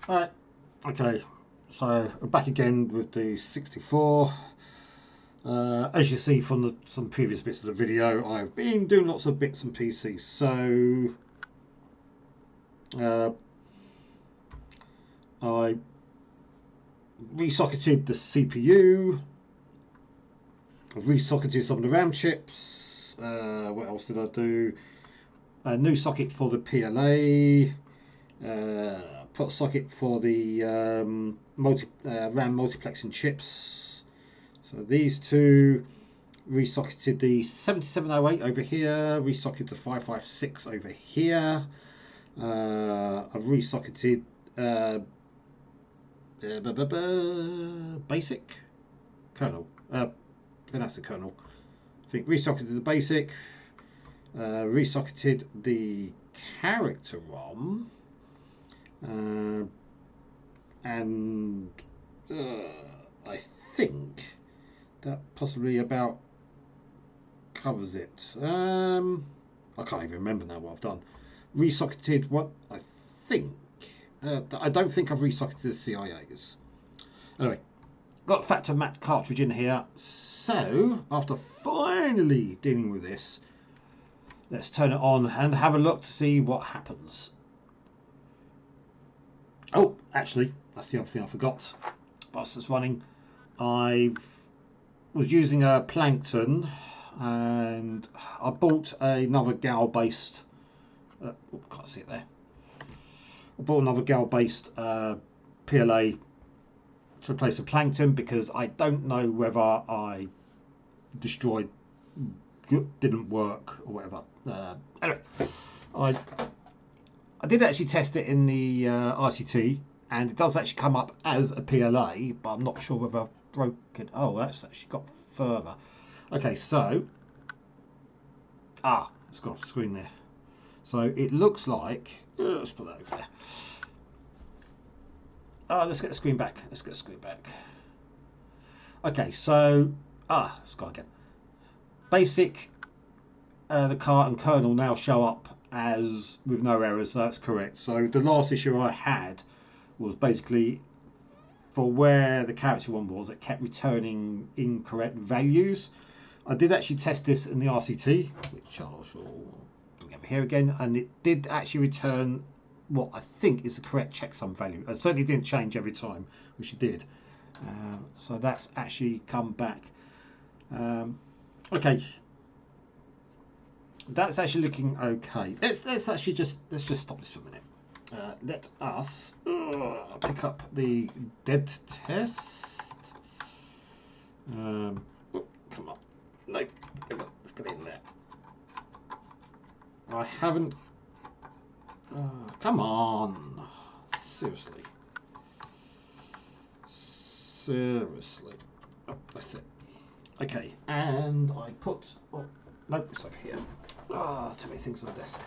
Right, okay, so we're back again with the 64. As you see from some previous bits of the video, I've been doing lots of bits and pieces. So I resocketed the CPU, I resocketed some of the RAM chips. What else did I do? A new socket for the PLA. Put a socket for the RAM multiplexing chips. So these two, resocketed the 7708 over here, resocketed the 556 over here. I've resocketed basic kernel. Then that's the kernel. I think resocketed the basic, resocketed the character ROM. And I think that possibly about covers it. I can't even remember now what I've done. Resocketed what I think. I don't think I've resocketed the CIAs. Anyway, got Factor Mat cartridge in here. So after finally dealing with this, let's turn it on and have a look to see what happens. Oh, actually, that's the other thing I forgot. Whilst it's running, I was using a Plankton, and I bought another Gal-based. Can't see it there. I bought another Gal-based PLA to replace the Plankton because I don't know whether I destroyed, didn't work or whatever. Anyway, I did actually test it in the RCT, and it does actually come up as a PLA, but I'm not sure whether I've broken. Oh, that's actually got further. Okay, so it's got off the screen there. So it looks like let's put that over there. Let's get the screen back. Let's get the screen back. Okay, so let's go again. Basic, the cart and kernel now show up as with no errors, so that's correct. So the last issue I had was basically for where the character one was, it kept returning incorrect values. I did actually test this in the RCT, which I shall bring over here again, and it did actually return what I think is the correct checksum value. It certainly didn't change every time, which it did. So that's actually come back. Okay. That's actually looking okay. Let's actually just stop this for a minute. Let us pick up the dead test. Come on, no, let's get in there. I haven't. Come on, seriously. Oh, that's it. Okay, and I put. Oh, no, it's over here. Too many things on the desk.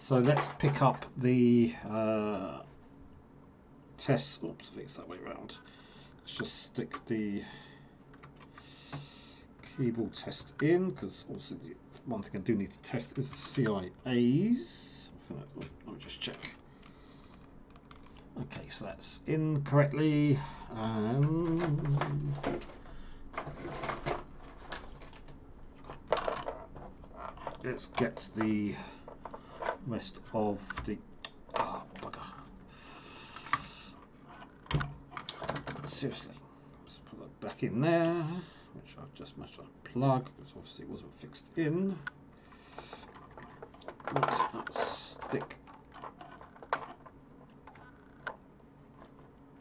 So let's pick up the test. Oops, I think it's that way around. Let's just stick the keyboard test in, because also the one thing I do need to test is the CIAs. Let me just check. Okay, so that's in correctly, and let's get the rest of the bugger. Seriously, let's put that back in there, which I've just managed to unplug because obviously it wasn't fixed in. Let's stick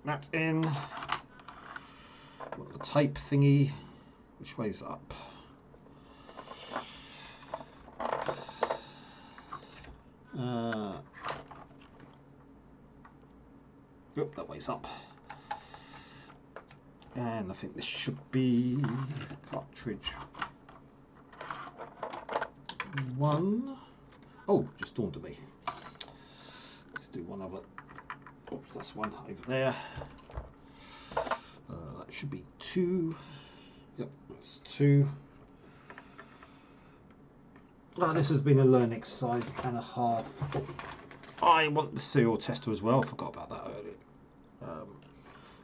that in. Got the tape thingy. Which way's up? Yep, that way's up. And I think this should be cartridge 1. Oh, just dawned to me. Let's do one other. Oops, that's one over there. That should be 2. Yep, that's 2. This has been a learning exercise and a half. I want the serial tester as well. I forgot about that earlier.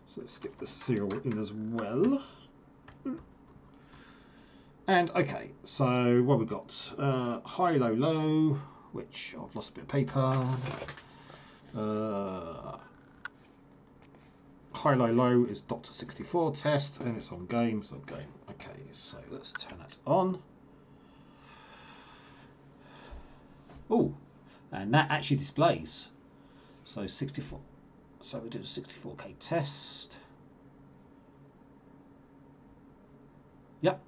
So let's stick the serial in as well. And okay, so what we've got? High, low, low, which I've lost a bit of paper. High, low, low is Dr. 64 test, and it's on game, so game. Okay, so let's turn that on. Oh, and that actually displays. So 64. So we do a 64K test. Yep.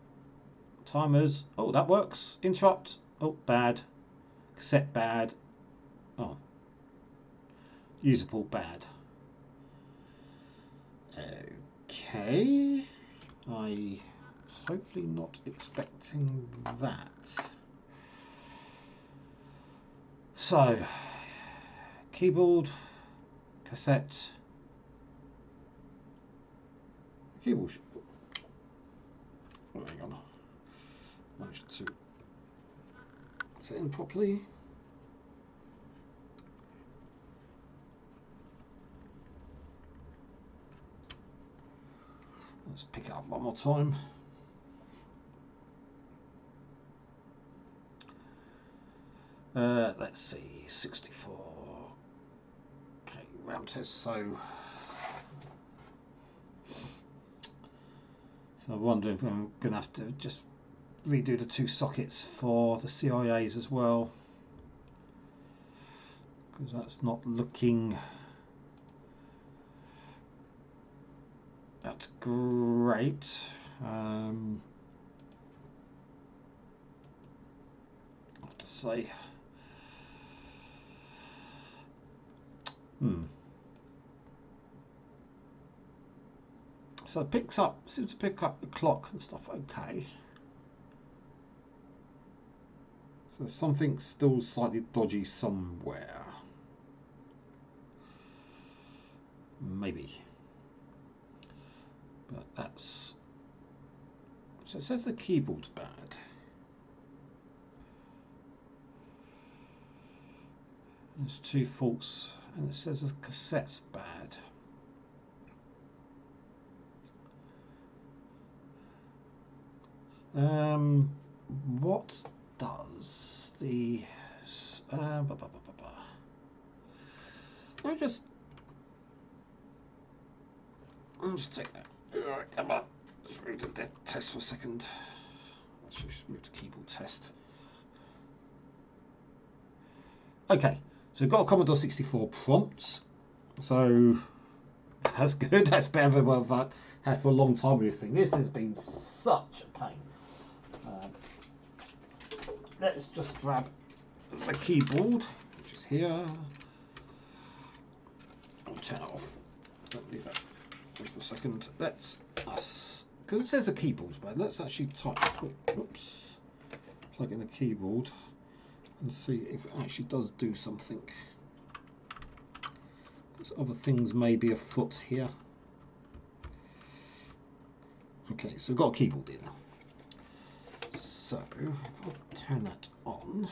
Timers. Oh, that works. Interrupt. Oh, bad. Cassette bad. Oh. Usable bad. Okay. I was hopefully not expecting that. So, keyboard, cassette, keyboard. Oh, hang on. Managed to set in properly. Let's pick it up one more time. Let's see, 64. Okay, round test. So I'm wondering if I'm going to have to just redo the 2 sockets for the CIAs as well, because that's not looking that great. I have to say. So it picks up, seems to pick up the clock and stuff okay. So something's still slightly dodgy somewhere. Maybe. But that's... So it says the keyboard's bad. There's 2 faults, and it says the cassette's bad. What does the... Let me just take that. Come on. Let's move to the test for a second. Let's just move to keyboard test. Okay, so we've got a Commodore 64 prompt. So that's good. That's better than what I've had for a long time with this thing. This has been such a pain. Let's just grab the keyboard, which is here. I'll turn it off. Don't leave that for a second. Let's us, because it says the keyboard's bad. Let's actually type. Oops. Plug in the keyboard and see if it actually does do something. Because other things may be afoot here. Okay, so we've got a keyboard in. So if I turn that on.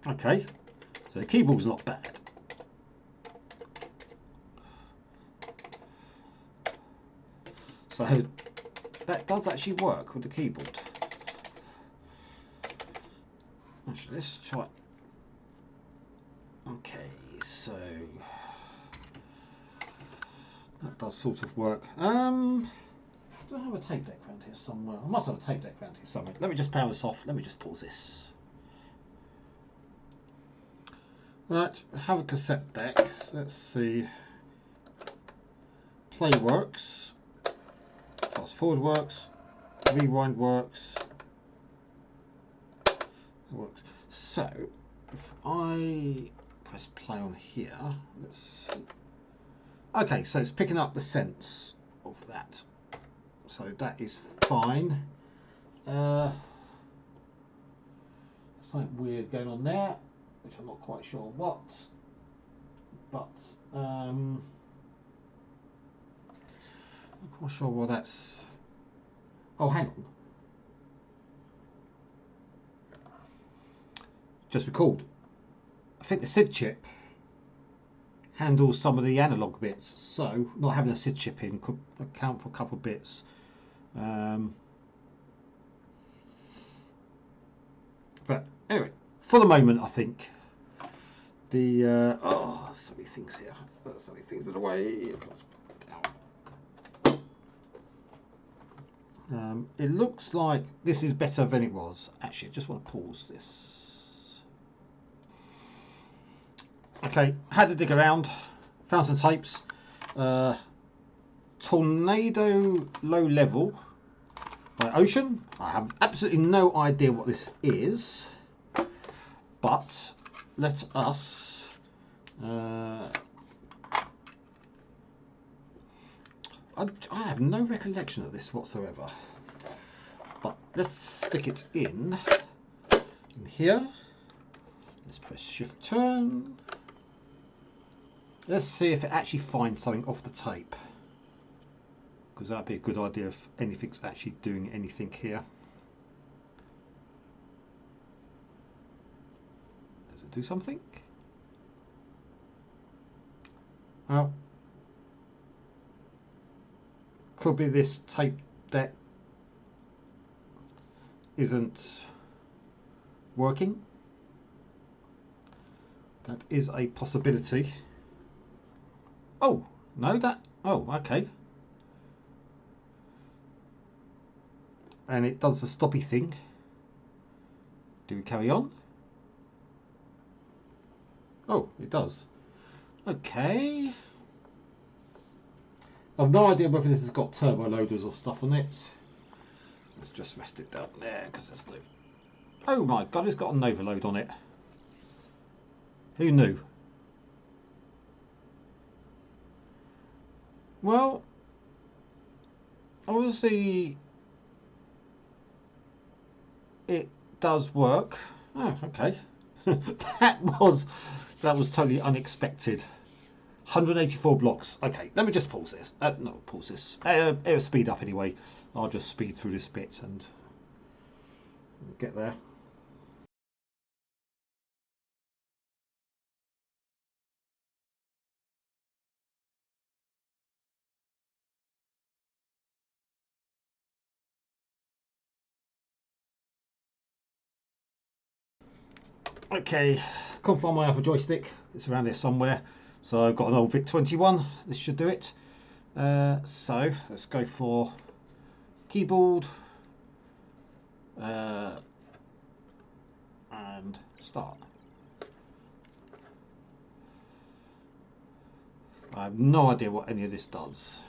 Okay, so the keyboard's not bad. So that does actually work with the keyboard. Actually, let's try. Okay, so that does sort of work. Do I have a tape deck around here somewhere? I must have a tape deck around here somewhere. Let me just power this off. Let me just pause this. Right, I have a cassette deck. So let's see. Play works. Fast forward works. Rewind works. That works. So if I press play on here, let's see. Okay, so it's picking up the sense of that. So that is fine. Something weird going on there, which I'm not quite sure what. But I'm not quite sure what that's. Oh, hang on. just recalled, I think the SID chip handles some of the analog bits, so not having a SID chip in could account for a couple of bits. But anyway, for the moment, I think the oh, so many things here. So many things in the way. It looks like this is better than it was. Actually, I just want to pause this. Okay, had to dig around, found some tapes. Tornado Low Level by Ocean. I have absolutely no idea what this is, but let us I have no recollection of this whatsoever, but let's stick it in here. Let's press shift turn. Let's see if it actually finds something off the tape, because that'd be a good idea if anything's actually doing anything here. Does it do something? Well, could be this tape deck isn't working. That is a possibility. Oh, no, that, oh, okay. And it does the stoppy thing. Do we carry on? Oh, it does. Okay. I've no idea whether this has got turbo loaders or stuff on it. Let's just rest it down there because there's no. Oh my god, it's got an overload on it. Who knew? Well, obviously it does work. Oh, okay. that was totally unexpected. 184 blocks. Okay, let me just pause this. No, pause this. It'll speed up anyway. I'll just speed through this bit and get there. Okay, can't find my other joystick. It's around here somewhere. So I've got an old VIC-21. This should do it. So let's go for keyboard and start. I have no idea what any of this does.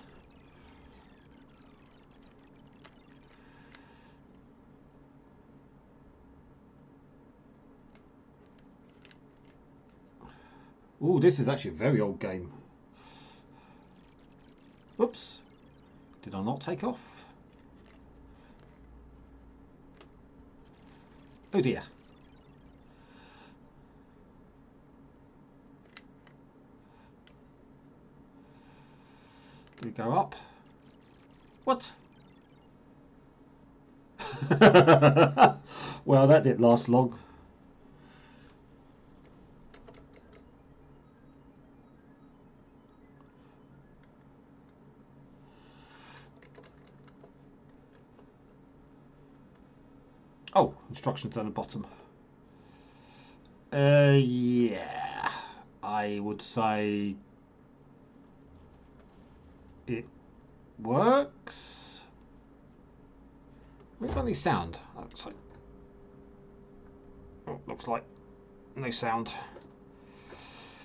Oh, this is actually a very old game. Oops, did I not take off? Oh dear. Do we go up? What? Well, that didn't last long. Oh, instructions down the bottom. Yeah, I would say it works. We've got any sound. Looks like no sound.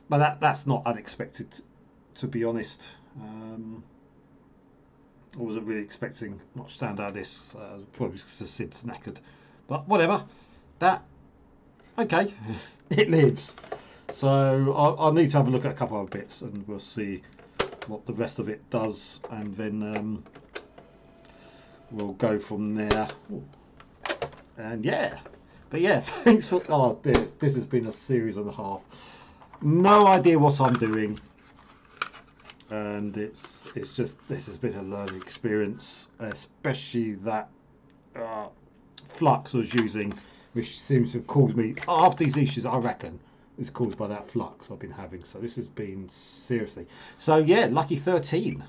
But that's not unexpected, to be honest. I wasn't really expecting much sound out of this, probably because the SID's knackered. But whatever. That, okay, it lives. So I'll need to have a look at a couple of bits and we'll see what the rest of it does, and then we'll go from there. And yeah, but yeah, thanks for, oh, this has been a series and a half. No idea what I'm doing, and it's just, this has been a learning experience, especially that flux I was using which seems to have caused me, half these issues I reckon is caused by that flux I've been having. So this has been seriously. So yeah, lucky 13.